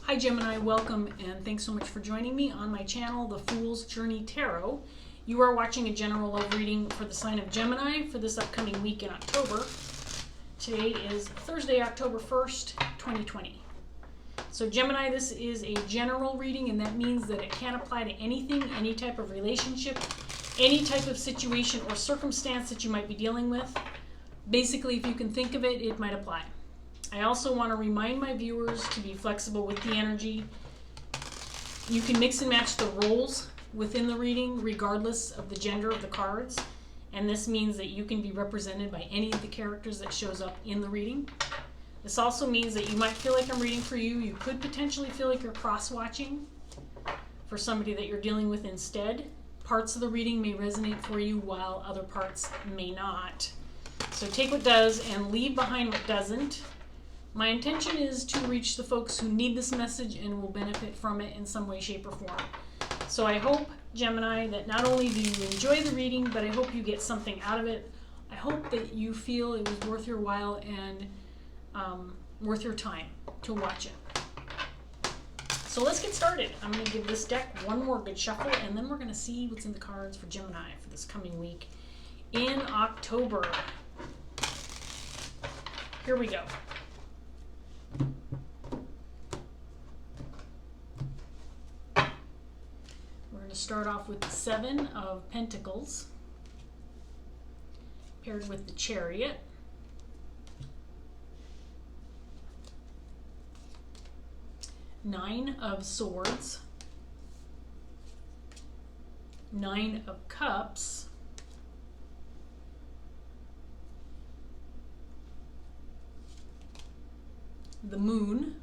Hi Gemini, welcome and thanks so much for joining me on my channel, The Fool's Journey Tarot. You are watching a general love reading for the sign of Gemini for this upcoming week in October. Today is Thursday, October 1st, 2020. So Gemini, this is a general reading, and that means that it can apply to anything, any type of relationship, any type of situation or circumstance that you might be dealing with. Basically, if you can think of it, it might apply. I also want to remind my viewers to be flexible with the energy. You can mix and match the roles within the reading regardless of the gender of the cards, and this means that you can be represented by any of the characters that shows up in the reading. This also means that you might feel like I'm reading for you. You could potentially feel like you're cross-watching for somebody that you're dealing with instead. Parts of the reading may resonate for you while other parts may not. So take what does and leave behind what doesn't. My intention is to reach the folks who need this message and will benefit from it in some way, shape, or form. So I hope, Gemini, that not only do you enjoy the reading, but I hope you get something out of it. I hope that you feel it was worth your while and worth your time to watch it. So let's get started. I'm going to give this deck one more good shuffle, and then we're going to see what's in the cards for Gemini for this coming week in October. Here we go. We're going to start off with the Seven of Pentacles paired with the Chariot. Nine of Swords, Nine of Cups, the Moon,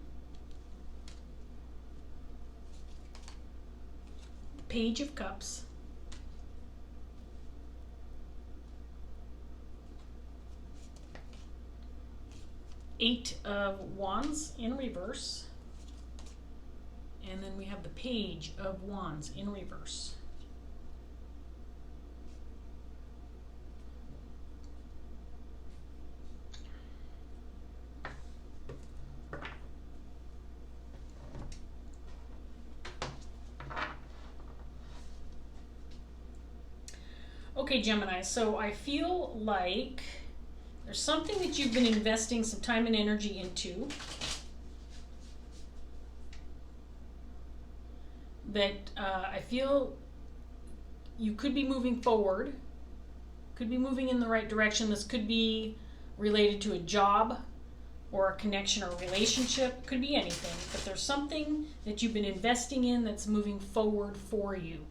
Page of Cups, Eight of Wands in reverse, and then we have the Page of Wands in reverse. Okay, Gemini, so I feel like there's something that you've been investing some time and energy into that I feel you could be moving forward, could be moving in the right direction. This could be related to a job or a connection or a relationship, could be anything, but there's something that you've been investing in that's moving forward for you.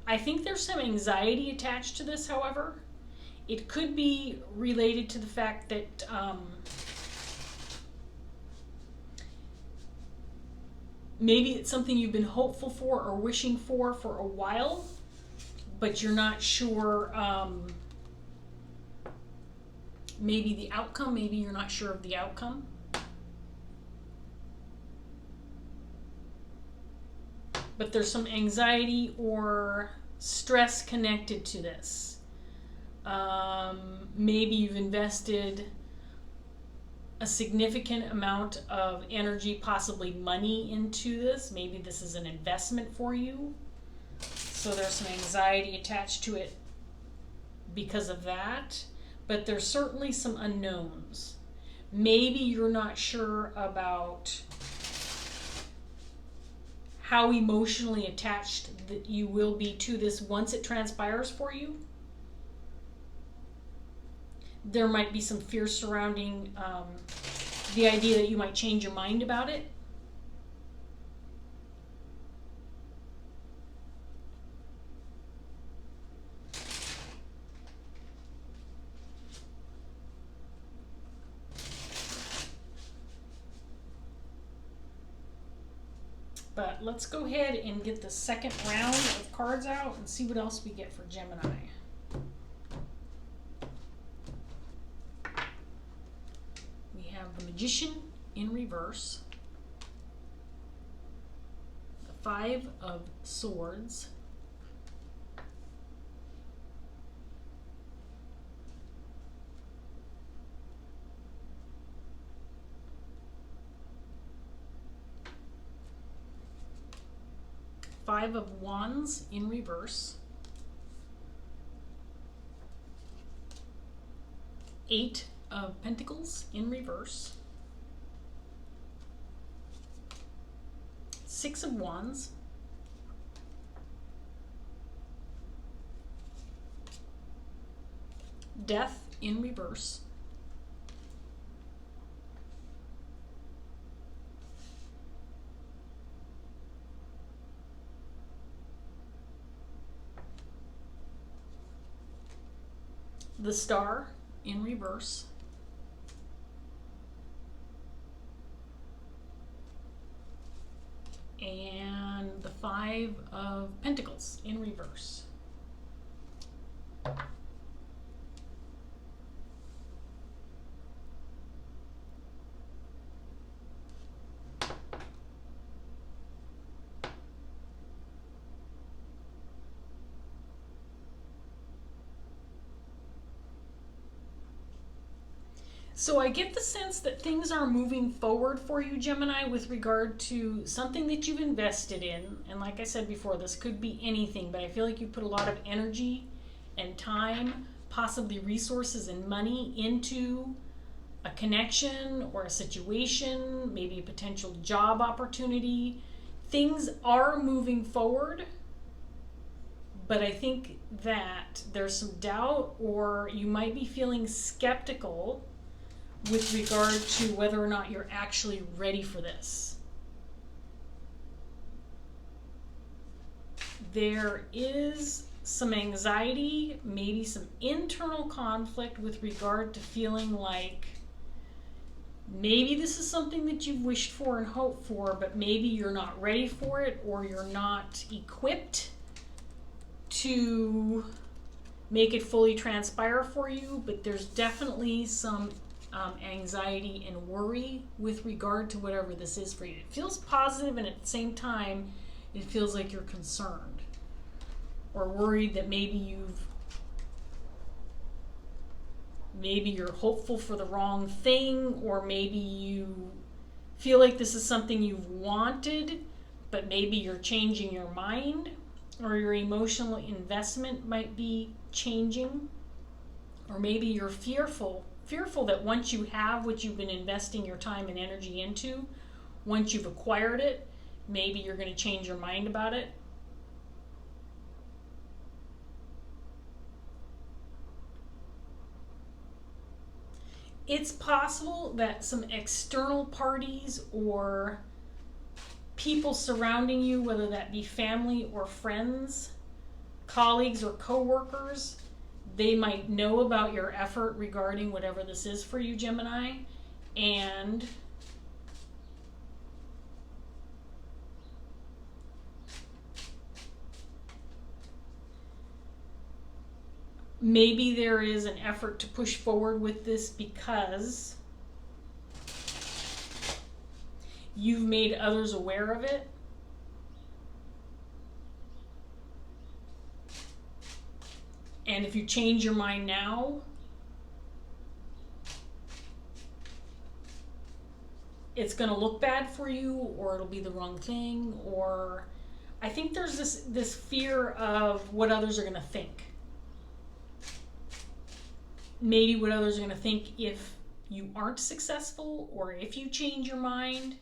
I think there's some anxiety attached to this, however. It could be related to the fact that maybe it's something you've been hopeful for or wishing for a while, but you're not sure maybe the outcome, maybe you're not sure of the outcome. But there's some anxiety or stress connected to this. Maybe you've invested a significant amount of energy, possibly money, into this. Maybe this is an investment for you. So there's some anxiety attached to it because of that. But there's certainly some unknowns. Maybe you're not sure about how emotionally attached that you will be to this once it transpires for you. There might be some fear surrounding the idea that you might change your mind about it. But let's go ahead and get the second round of cards out and see what else we get for Gemini. We have the Magician in reverse, the Five of Swords, Five of Wands in reverse, Eight of Pentacles in reverse, Six of Wands, Death in reverse, the Star in reverse, and the Five of Pentacles in reverse. So I get the sense that things are moving forward for you, Gemini, with regard to something that you've invested in. And like I said before, this could be anything, but I feel like you put a lot of energy and time, possibly resources and money into a connection or a situation, maybe a potential job opportunity. Things are moving forward, but I think that there's some doubt, or you might be feeling skeptical with regard to whether or not you're actually ready for this. There is some anxiety, maybe some internal conflict with regard to feeling like maybe this is something that you've wished for and hoped for, but maybe you're not ready for it, or you're not equipped to make it fully transpire for you. But there's definitely some anxiety and worry with regard to whatever this is for you. It feels positive, and at the same time it feels like you're concerned or worried that maybe you're hopeful for the wrong thing, or maybe you feel like this is something you've wanted, but maybe you're changing your mind, or your emotional investment might be changing, or maybe you're fearful that once you have what you've been investing your time and energy into, once you've acquired it, maybe you're going to change your mind about it. It's possible that some external parties or people surrounding you, whether that be family or friends, colleagues or co-workers, they might know about your effort regarding whatever this is for you, Gemini, and maybe there is an effort to push forward with this because you've made others aware of it. And if you change your mind now, it's going to look bad for you, or it'll be the wrong thing, or I think there's this fear of what others are going to think. Maybe what others are going to think if you aren't successful, or if you change your mind,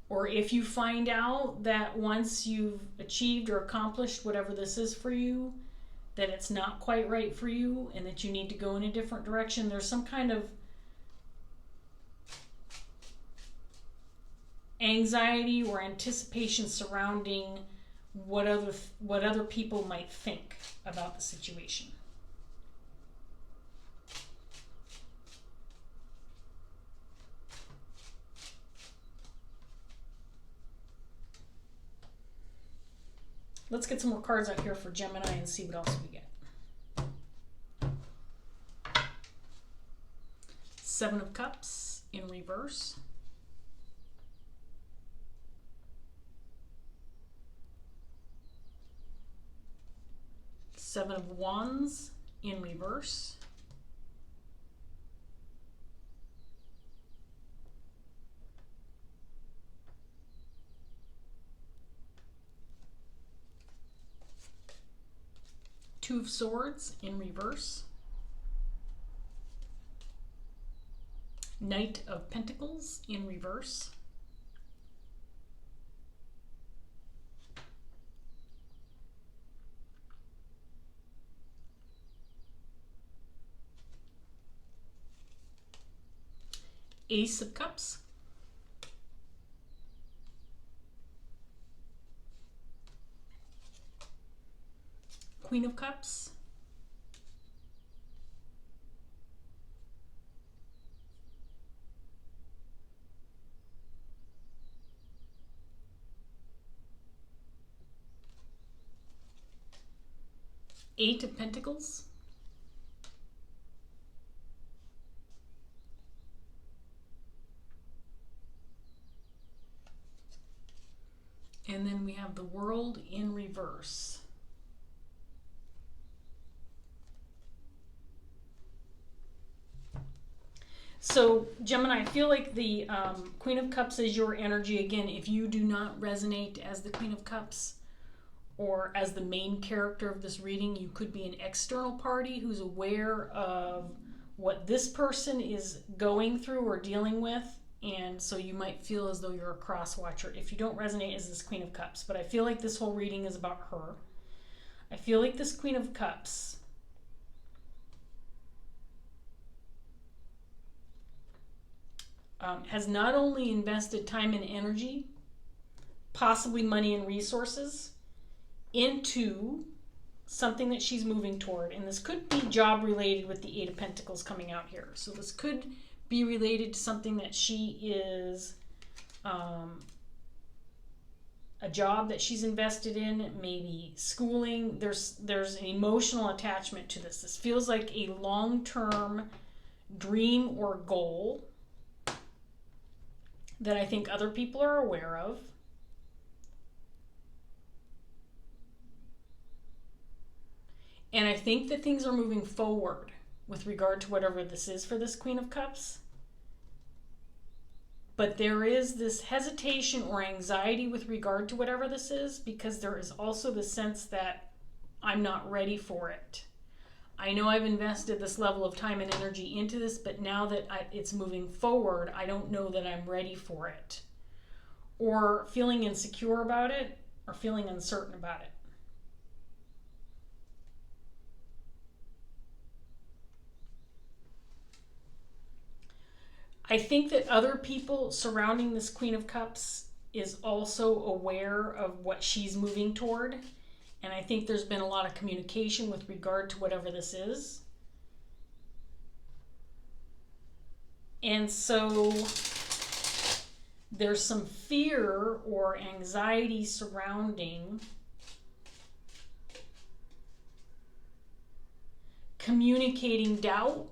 or if you find out that once you've achieved or accomplished whatever this is for you, that it's not quite right for you and that you need to go in a different direction. There's some kind of anxiety or anticipation surrounding what other people might think about the situation. Let's get some more cards out here for Gemini and see what else we get. Seven of Cups in reverse. Seven of Wands in reverse. Two of Swords in reverse. Knight of Pentacles in reverse. Ace of Cups. Queen of Cups. Eight of Pentacles. And then we have the World in reverse. So, Gemini, I feel like the Queen of Cups is your energy. Again, if you do not resonate as the Queen of Cups or as the main character of this reading, you could be an external party who's aware of what this person is going through or dealing with. And so you might feel as though you're a cross watcher if you don't resonate as this Queen of Cups. But I feel like this whole reading is about her. I feel like this Queen of Cups has not only invested time and energy, possibly money and resources, into something that she's moving toward. And this could be job related with the Eight of Pentacles coming out here. So this could be related to something that she is, a job that she's invested in, maybe schooling. There's an emotional attachment to this. This feels like a long-term dream or goal that I think other people are aware of. And I think that things are moving forward with regard to whatever this is for this Queen of Cups. But there is this hesitation or anxiety with regard to whatever this is, because there is also the sense that I'm not ready for it. I know I've invested this level of time and energy into this, but now that it's moving forward, I don't know that I'm ready for it. Or feeling insecure about it, or feeling uncertain about it. I think that other people surrounding this Queen of Cups is also aware of what she's moving toward. And I think there's been a lot of communication with regard to whatever this is. And so there's some fear or anxiety surrounding communicating doubt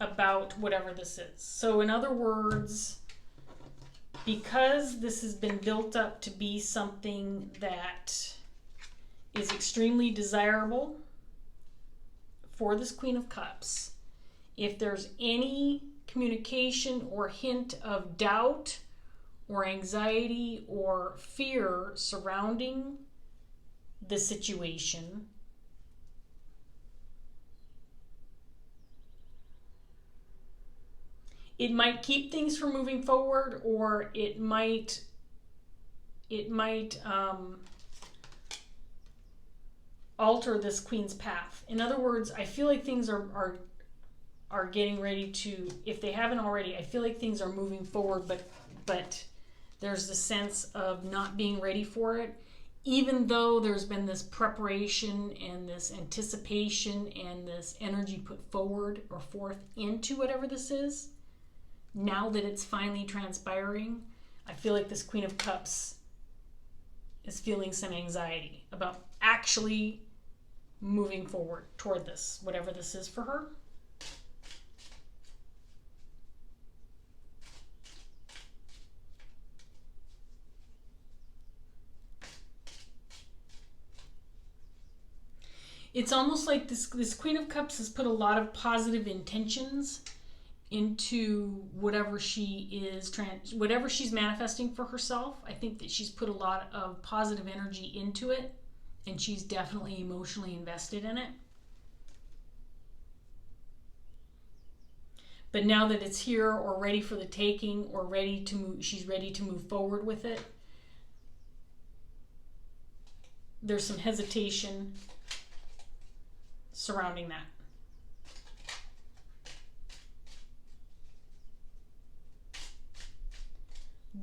about whatever this is. So in other words, because this has been built up to be something that is extremely desirable for this Queen of Cups, if there's any communication or hint of doubt or anxiety or fear surrounding the situation, it might keep things from moving forward, or it might alter this Queen's path. In other words, I feel like things are getting ready to, if they haven't already, I feel like things are moving forward, but there's the sense of not being ready for it, even though there's been this preparation and this anticipation and this energy put forward or forth into whatever this is. Now that it's finally transpiring, I feel like this Queen of Cups is feeling some anxiety about actually moving forward toward this, whatever this is for her. It's almost like this Queen of Cups has put a lot of positive intentions into whatever whatever she's manifesting for herself. I think that she's put a lot of positive energy into it, and she's definitely emotionally invested in it. But now that it's here or ready for the taking or ready to move, she's ready to move forward with it. There's some hesitation surrounding that.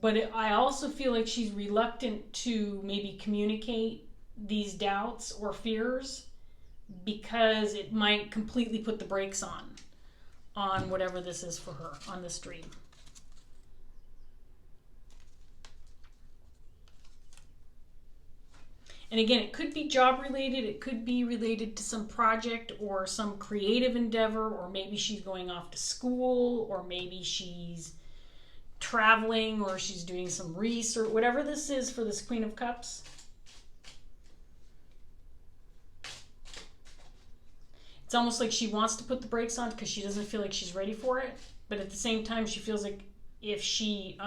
But I also feel like she's reluctant to maybe communicate these doubts or fears because it might completely put the brakes on whatever this is for her, on this dream. And again, it could be job related, it could be related to some project or some creative endeavor, or maybe she's going off to school, or maybe she's traveling, or she's doing some research, whatever this is for this Queen of Cups. It's almost like she wants to put the brakes on because she doesn't feel like she's ready for it. But at the same time, she feels like if she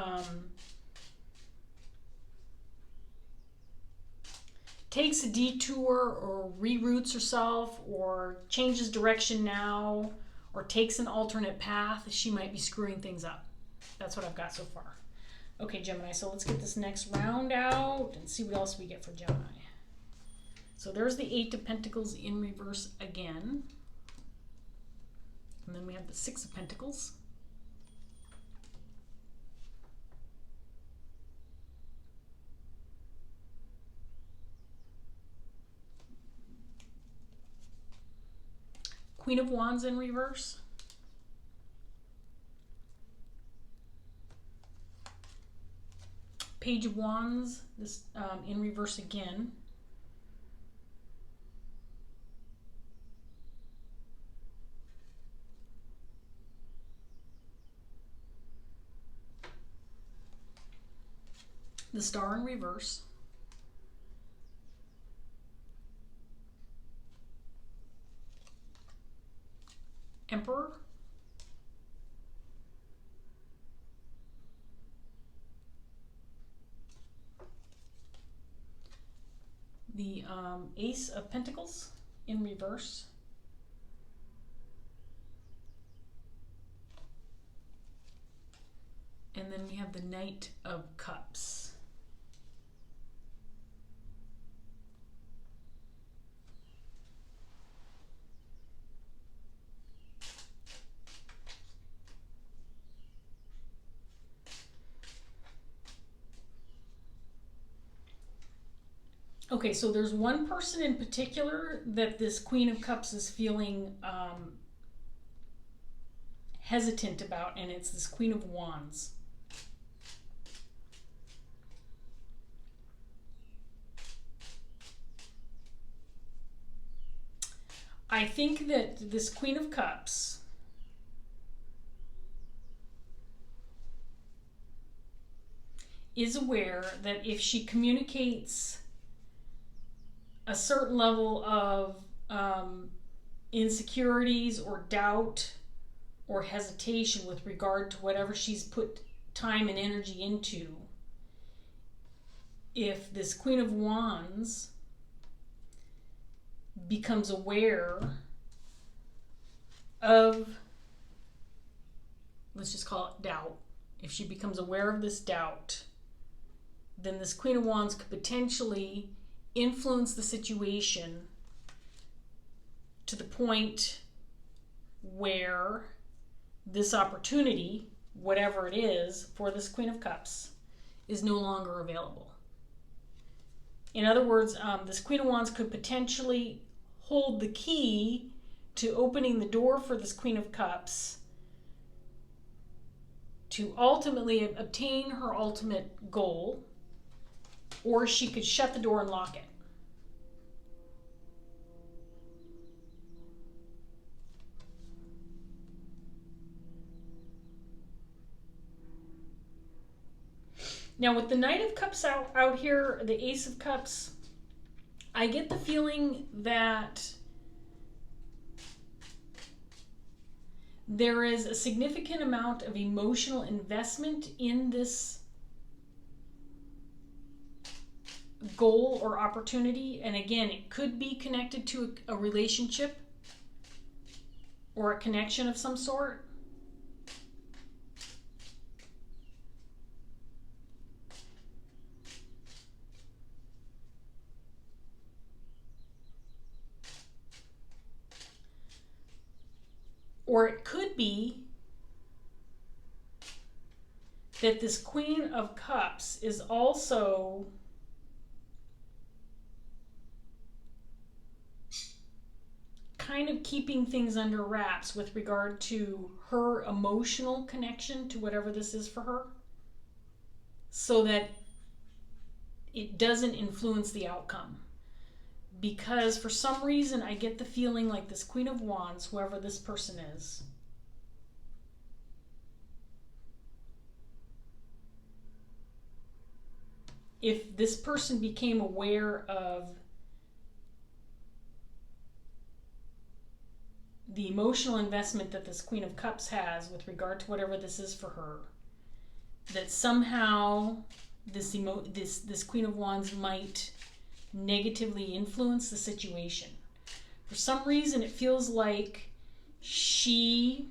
takes a detour or reroutes herself or changes direction now or takes an alternate path, she might be screwing things up. That's what I've got so far. Okay, Gemini, so let's get this next round out and see what else we get for Gemini. So there's the Eight of Pentacles in reverse again. And then we have the Six of Pentacles. Queen of Wands in reverse. Page of Wands, this in reverse again. The Star in reverse. Emperor. The Ace of Pentacles in reverse. And then we have the Knight of Cups. Okay, so there's one person in particular that this Queen of Cups is feeling hesitant about, and it's this Queen of Wands. I think that this Queen of Cups is aware that if she communicates a certain level of insecurities or doubt or hesitation with regard to whatever she's put time and energy into, if this Queen of Wands becomes aware of, let's just call it doubt, if she becomes aware of this doubt, then this Queen of Wands could potentially influence the situation to the point where this opportunity, whatever it is, for this Queen of Cups is no longer available. In other words, this Queen of Wands could potentially hold the key to opening the door for this Queen of Cups to ultimately obtain her ultimate goal, or she could shut the door and lock it. Now with the Knight of Cups out here, the Ace of Cups, I get the feeling that There is a significant amount of emotional investment in this goal or opportunity. And again, it could be connected to a relationship or a connection of some sort. Or it could be that this Queen of Cups is also kind of keeping things under wraps with regard to her emotional connection to whatever this is for her, so that it doesn't influence the outcome. Because for some reason I get the feeling like this Queen of Wands, whoever this person is, if this person became aware of the emotional investment that this Queen of Cups has with regard to whatever this is for her, that somehow this Queen of Wands might negatively influence the situation. For some reason, it feels like she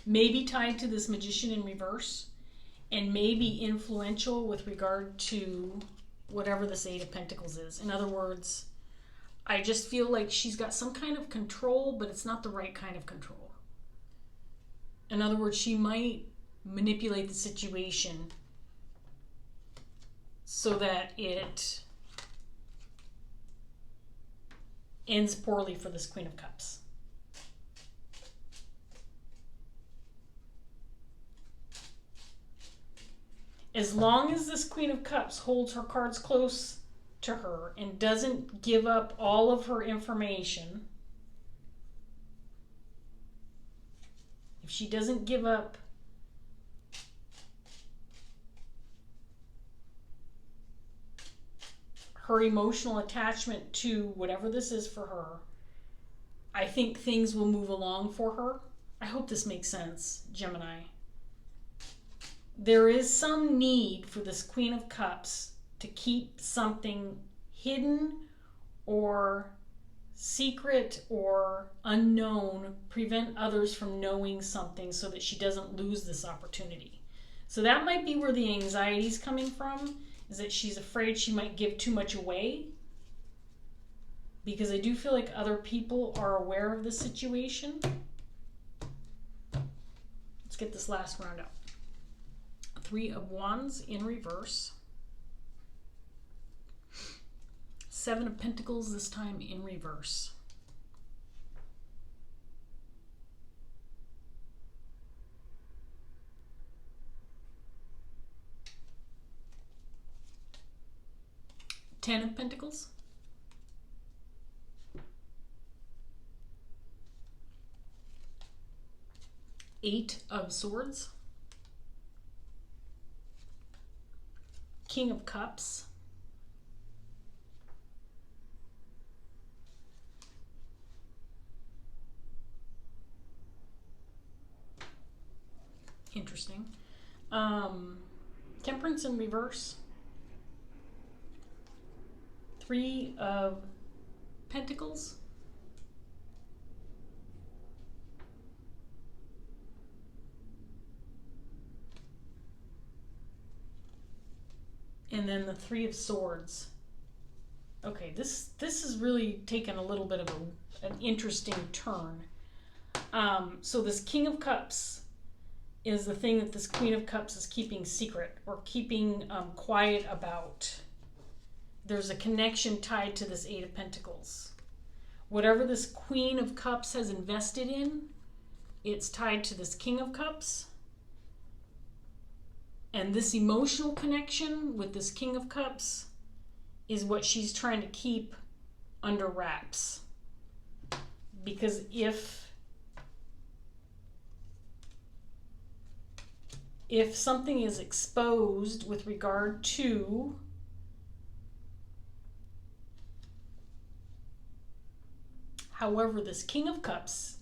may be tied to this Magician in reverse and may be influential with regard to whatever this Eight of Pentacles is. In other words, I just feel like she's got some kind of control, but it's not the right kind of control. In other words, she might manipulate the situation so that it ends poorly for this Queen of Cups. As long as this Queen of Cups holds her cards close to her and doesn't give up all of her information, if she doesn't give up her emotional attachment to whatever this is for her, I think things will move along for her. I hope this makes sense, Gemini. There is some need for this Queen of Cups to keep something hidden or secret or unknown, prevent others from knowing something so that she doesn't lose this opportunity. So that might be where the anxiety is coming from, is that she's afraid she might give too much away, because I do feel like other people are aware of the situation. Let's get this last round out. Three of Wands in reverse. Seven of Pentacles, this time in reverse. Ten of Pentacles. Eight of Swords. King of Cups. Interesting. Temperance in reverse. Three of Pentacles. And then the Three of Swords. Okay, this is really taken a little bit of an interesting turn. So this King of Cups is the thing that this Queen of Cups is keeping secret or keeping quiet about. There's a connection tied to this Eight of Pentacles. Whatever this Queen of Cups has invested in, it's tied to this King of Cups. And this emotional connection with this King of Cups is what she's trying to keep under wraps. Because if something is exposed with regard to However, this King of Cups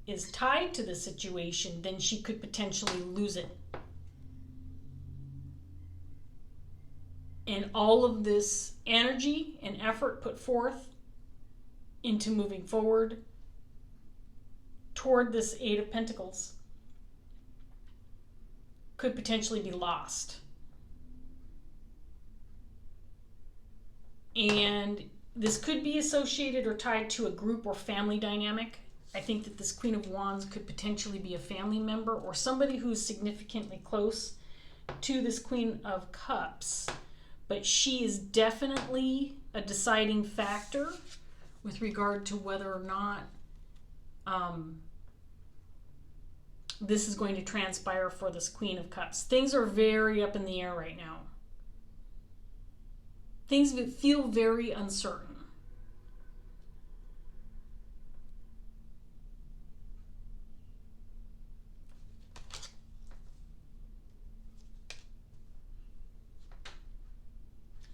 is tied to the situation, then she could potentially lose it. And all of this energy and effort put forth into moving forward toward this Eight of Pentacles could potentially be lost. And this could be associated or tied to a group or family dynamic. I think that this Queen of Wands could potentially be a family member or somebody who's significantly close to this Queen of Cups. But she is definitely a deciding factor with regard to whether or not this is going to transpire for this Queen of Cups. Things are very up in the air right now. Things feel very uncertain.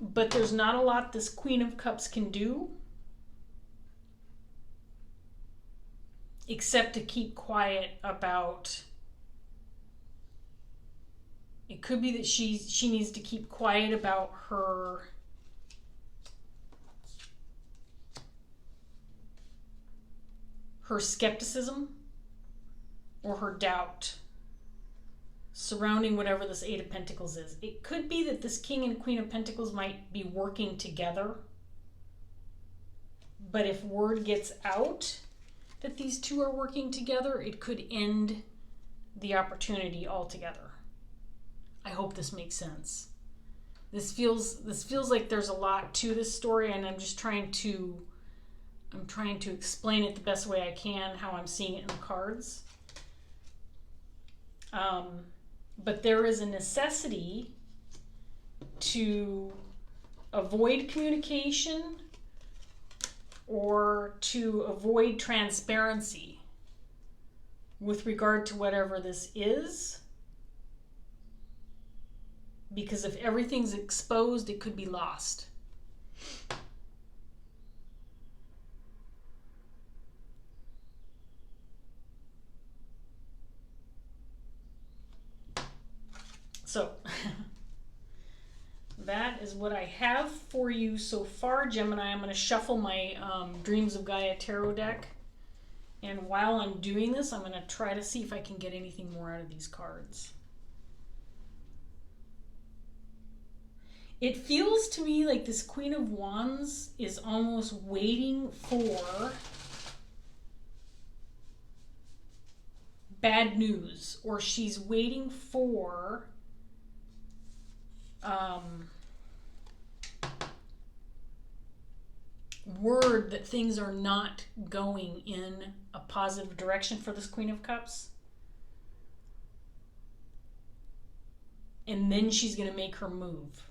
But there's not a lot this Queen of Cups can do except to keep quiet about. It could be that she needs to keep quiet about her skepticism or her doubt surrounding whatever this Eight of Pentacles is. It could be that this King and Queen of Pentacles might be working together. But if word gets out that these two are working together, it could end the opportunity altogether. I hope this makes sense. This feels like there's a lot to this story, and I'm trying to explain it the best way I can, how I'm seeing it in the cards. But there is a necessity to avoid communication or to avoid transparency with regard to whatever this is. Because if everything's exposed, it could be lost. So, that is what I have for you so far, Gemini. I'm going to shuffle my Dreams of Gaia tarot deck. And while I'm doing this, I'm going to try to see if I can get anything more out of these cards. It feels to me like this Queen of Wands is almost waiting for bad news, or she's waiting for word that things are not going in a positive direction for this Queen of Cups. And then she's going to make her move.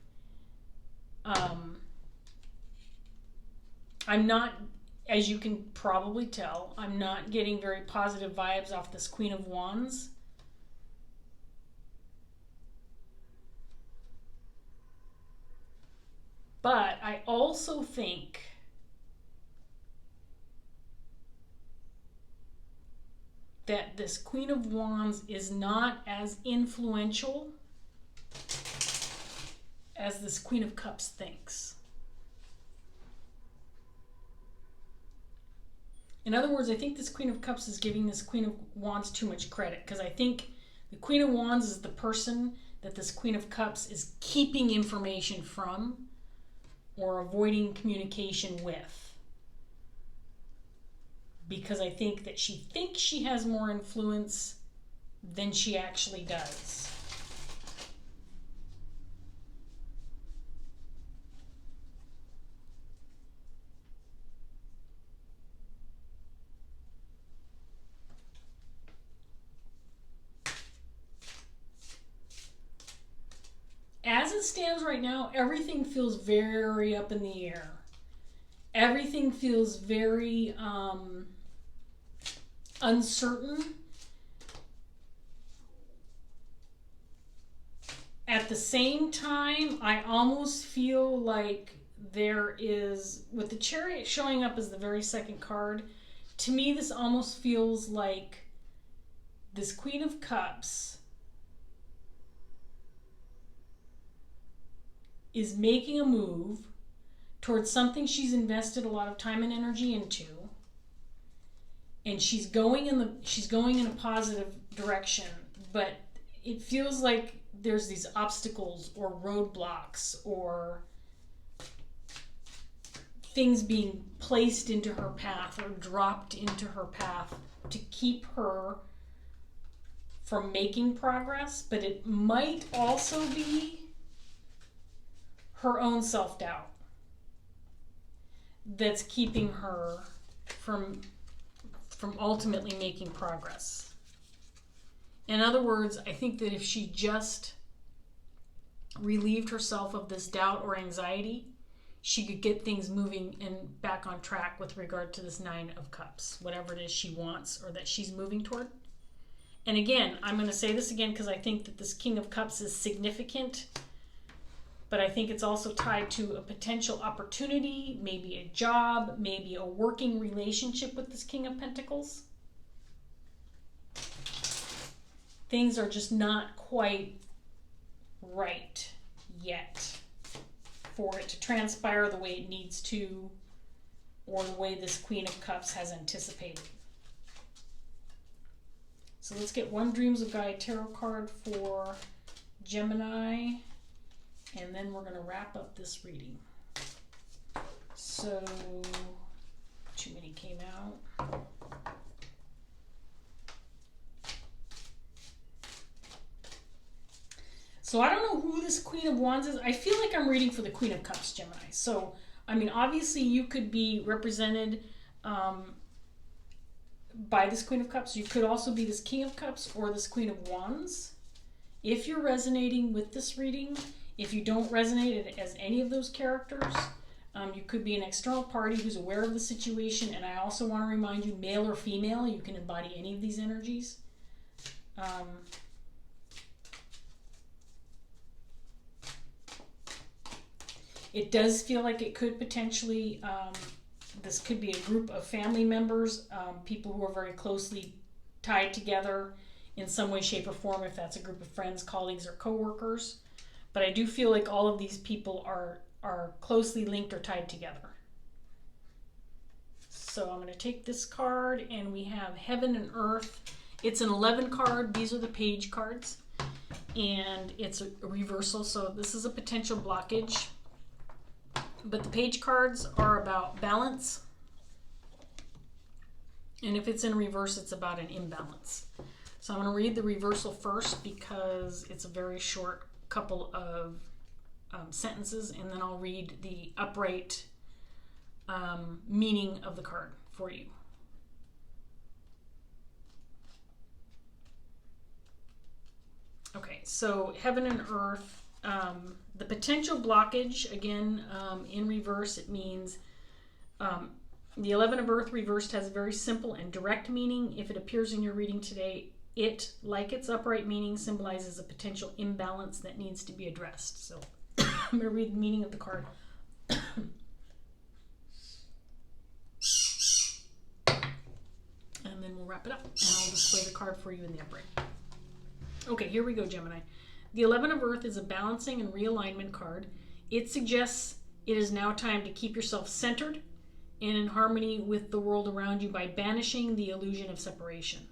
I'm not, as you can probably tell, I'm not getting very positive vibes off this Queen of Wands. But I also think that this Queen of Wands is not as influential as this Queen of Cups thinks. In other words, I think this Queen of Cups is giving this Queen of Wands too much credit, because I think the Queen of Wands is the person that this Queen of Cups is keeping information from or avoiding communication with. Because I think that she thinks she has more influence than she actually does. As it stands right now, everything feels very up in the air. Everything feels very uncertain. At the same time, I almost feel like there is, with the Chariot showing up as the very second card, to me, this almost feels like this Queen of Cups is making a move towards something she's invested a lot of time and energy into, and she's going in a positive direction, but it feels like there's these obstacles or roadblocks or things being placed into her path or dropped into her path to keep her from making progress. But it might also be her own self-doubt that's keeping her from ultimately making progress. In other words, I think that if she just relieved herself of this doubt or anxiety, she could get things moving and back on track with regard to this Nine of Cups, whatever it is she wants or that she's moving toward. And again, I'm going to say this again because I think that this King of Cups is significant, but I think it's also tied to a potential opportunity, maybe a job, maybe a working relationship with this King of Pentacles. Things are just not quite right yet for it to transpire the way it needs to, or the way this Queen of Cups has anticipated. So let's get one Dreams of Gaia tarot card for Gemini, and then we're going to wrap up this reading. So, too many came out. So I don't know who this Queen of Wands is. I feel like I'm reading for the Queen of Cups, Gemini. So, I mean, obviously you could be represented by this Queen of Cups. You could also be this King of Cups or this Queen of Wands. If you're resonating with this reading, if you don't resonate as any of those characters, you could be an external party who's aware of the situation. And I also want to remind you, male or female, you can embody any of these energies. It does feel like it could potentially, this could be a group of family members, people who are very closely tied together in some way, shape, or form, if that's a group of friends, colleagues, or coworkers. But I do feel like all of these people are closely linked or tied together. So I'm going to take this card, and we have Heaven and Earth. It's an 11 card. These are the page cards, and it's a reversal, so this is a potential blockage. But the page cards are about balance. And if it's in reverse, it's about an imbalance. So I'm going to read the reversal first because it's a very short couple of sentences. And then I'll read the upright meaning of the card for you. Okay, so Heaven and Earth. The potential blockage, again, in reverse, it means the 11 of Earth reversed has a very simple and direct meaning. If it appears in your reading today, it, like its upright meaning, symbolizes a potential imbalance that needs to be addressed. So I'm going to read the meaning of the card. And then we'll wrap it up, and I'll display the card for you in the upright. Okay, here we go, Gemini. The 11 of Earth is a balancing and realignment card. It suggests it is now time to keep yourself centered and in harmony with the world around you by banishing the illusion of separation.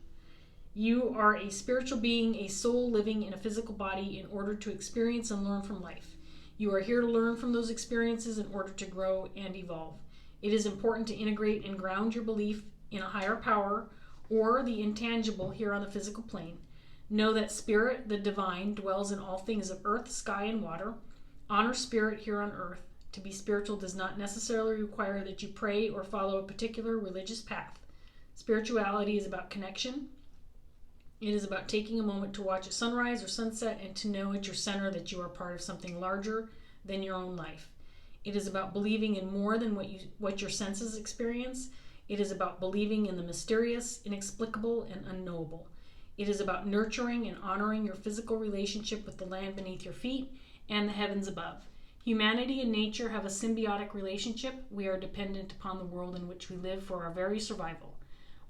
You are a spiritual being, a soul living in a physical body in order to experience and learn from life. You are here to learn from those experiences in order to grow and evolve. It is important to integrate and ground your belief in a higher power or the intangible here on the physical plane. Know that Spirit, the divine, dwells in all things of earth, sky, and water. Honor Spirit here on earth. To be spiritual does not necessarily require that you pray or follow a particular religious path. Spirituality is about connection. It is about taking a moment to watch a sunrise or sunset and to know at your center that you are part of something larger than your own life. It is about believing in more than what your senses experience. It is about believing in the mysterious, inexplicable, and unknowable. It is about nurturing and honoring your physical relationship with the land beneath your feet and the heavens above. Humanity and nature have a symbiotic relationship. We are dependent upon the world in which we live for our very survival.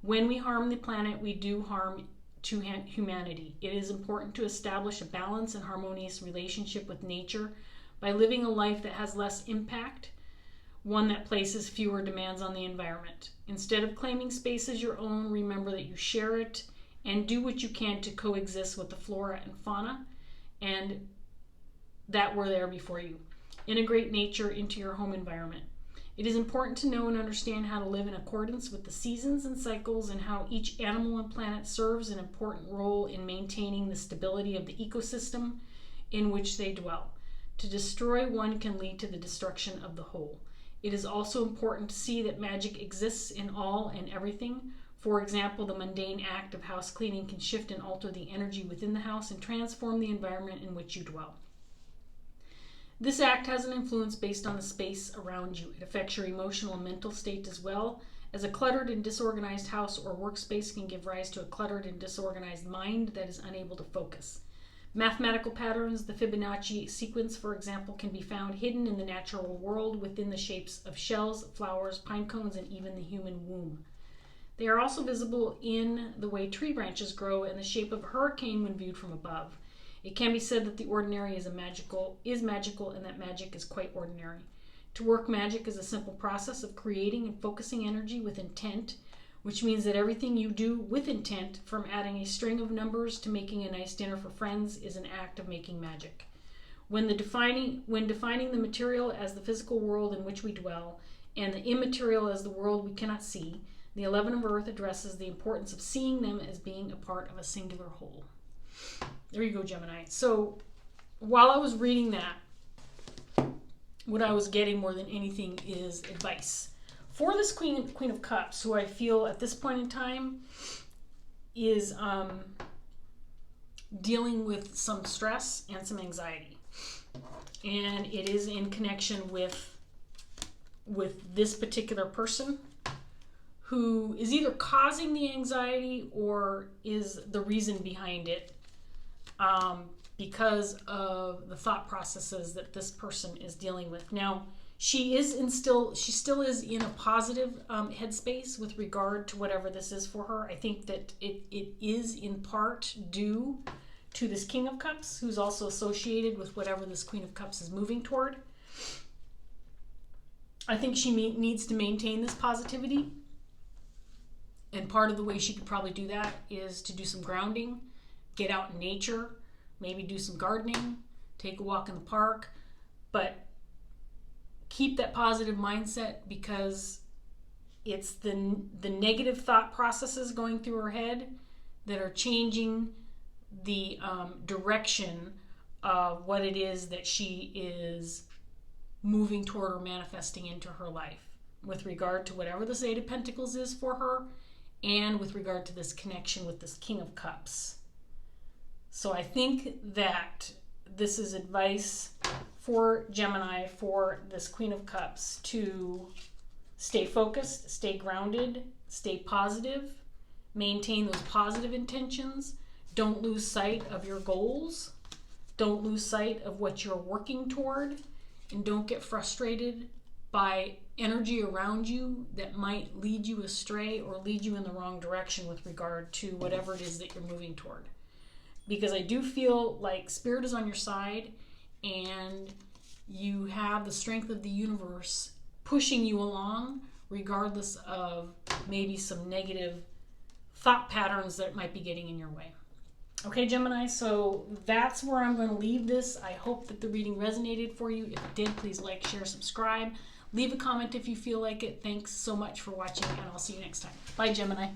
When we harm the planet, we do harm to humanity. It is important to establish a balanced and harmonious relationship with nature by living a life that has less impact, one that places fewer demands on the environment. Instead of claiming space as your own, remember that you share it and do what you can to coexist with the flora and fauna and that were there before you. Integrate nature into your home environment. It is important to know and understand how to live in accordance with the seasons and cycles and how each animal and planet serves an important role in maintaining the stability of the ecosystem in which they dwell. To destroy one can lead to the destruction of the whole. It is also important to see that magic exists in all and everything. For example, the mundane act of house cleaning can shift and alter the energy within the house and transform the environment in which you dwell. This act has an influence based on the space around you. It affects your emotional and mental state as well, as a cluttered and disorganized house or workspace can give rise to a cluttered and disorganized mind that is unable to focus. Mathematical patterns, the Fibonacci sequence, for example, can be found hidden in the natural world within the shapes of shells, flowers, pine cones, and even the human womb. They are also visible in the way tree branches grow and the shape of a hurricane when viewed from above. It can be said that the ordinary is magical and that magic is quite ordinary. To work magic is a simple process of creating and focusing energy with intent, which means that everything you do with intent, from adding a string of numbers to making a nice dinner for friends, is an act of making magic. When defining the material as the physical world in which we dwell and the immaterial as the world we cannot see, the 11 of Earth addresses the importance of seeing them as being a part of a singular whole. There you go, Gemini. So while I was reading that, what I was getting more than anything is advice. For this Queen of Cups, who I feel at this point in time is dealing with some stress and some anxiety. And it is in connection with this particular person who is either causing the anxiety or is the reason behind it, because of the thought processes that this person is dealing with. Now, she still is in a positive headspace with regard to whatever this is for her. I think that it is in part due to this King of Cups, who's also associated with whatever this Queen of Cups is moving toward. I think she needs to maintain this positivity. And part of the way she could probably do that is to do some grounding, get out in nature, maybe do some gardening, take a walk in the park, but keep that positive mindset, because it's the negative thought processes going through her head that are changing the direction of what it is that she is moving toward or manifesting into her life with regard to whatever this Eight of Pentacles is for her, and with regard to this connection with this King of Cups. So I think that this is advice for Gemini, for this Queen of Cups, to stay focused, stay grounded, stay positive, maintain those positive intentions. Don't lose sight of your goals. Don't lose sight of what you're working toward, and don't get frustrated by energy around you that might lead you astray or lead you in the wrong direction with regard to whatever it is that you're moving toward. Because I do feel like Spirit is on your side, and you have the strength of the universe pushing you along, regardless of maybe some negative thought patterns that might be getting in your way. Okay, Gemini, so that's where I'm going to leave this. I hope that the reading resonated for you. If it did, please like, share, subscribe. Leave a comment if you feel like it. Thanks so much for watching, and I'll see you next time. Bye, Gemini.